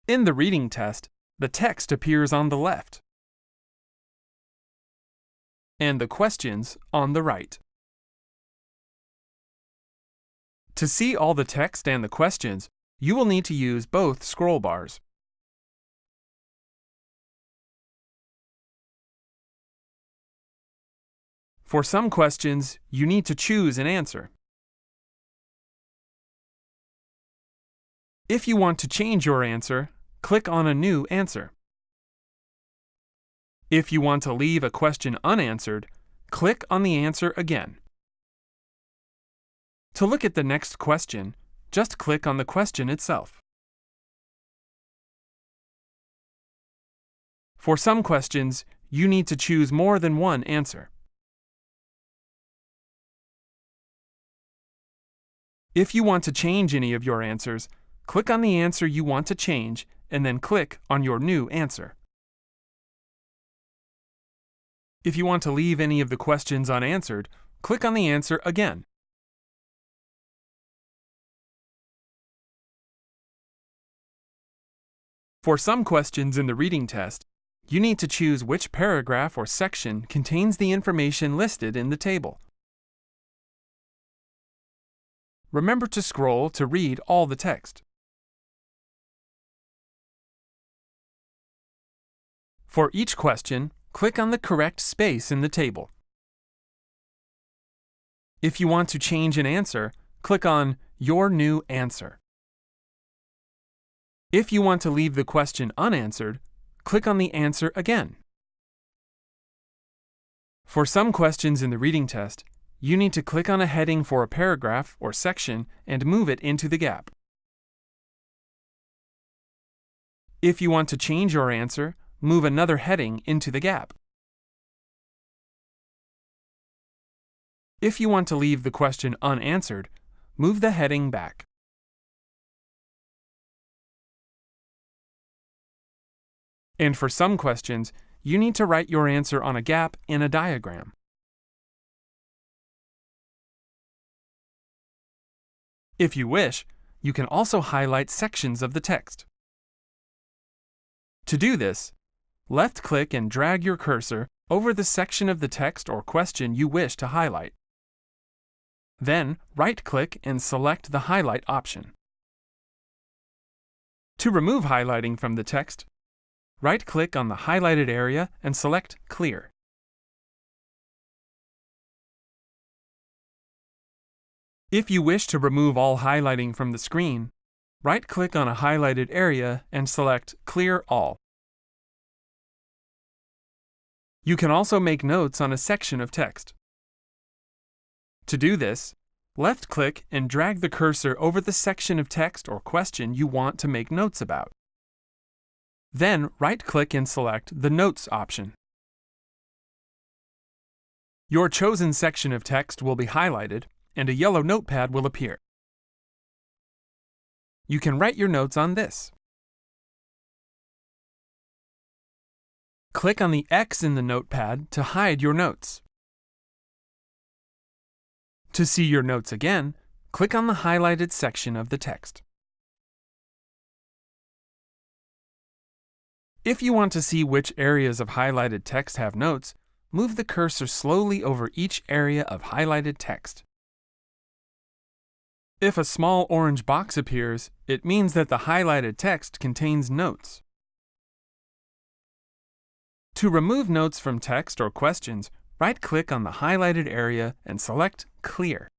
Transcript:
In the reading test, the text appears on the left and the questions on the right. To see all the text and the questions, you will need to use both scroll bars. For some questions, you need to choose an answer. If you want to change your answer, click on a new answer. If you want to leave a question unanswered, click on the answer again. To look at the next question, just click on the question itself. For some questions, you need to choose more than one answer. If you want to change any of your answers, click on the answer you want to change and then click on your new answer. If you want to leave any of the questions unanswered, click on the answer again. For some questions in the reading test, you need to choose which paragraph or section contains the information listed in the table. Remember to scroll to read all the text. For each question, click on the correct space in the table. If you want to change an answer, click on Your New Answer. If you want to leave the question unanswered, click on the answer again. For some questions in the reading test, you need to click on a heading for a paragraph or section and move it into the gap. If you want to change your answer, move another heading into the gap. If you want to leave the question unanswered, move the heading back. And for some questions, you need to write your answer on a gap in a diagram. If you wish, you can also highlight sections of the text. To do this, left-click and drag your cursor over the section of the text or question you wish to highlight. Then, right-click and select the Highlight option. To remove highlighting from the text, right-click on the highlighted area and select Clear. If you wish to remove all highlighting from the screen, right-click on a highlighted area and select Clear All. You can also make notes on a section of text. To do this, left-click and drag the cursor over the section of text or question you want to make notes about. Then, right-click and select the Notes option. Your chosen section of text will be highlighted, and a yellow notepad will appear. You can write your notes on this. Click on the X in the notepad to hide your notes. To see your notes again, click on the highlighted section of the text. If you want to see which areas of highlighted text have notes, move the cursor slowly over each area of highlighted text. If a small orange box appears, it means that the highlighted text contains notes. To remove notes from text or questions, right-click on the highlighted area and select Clear.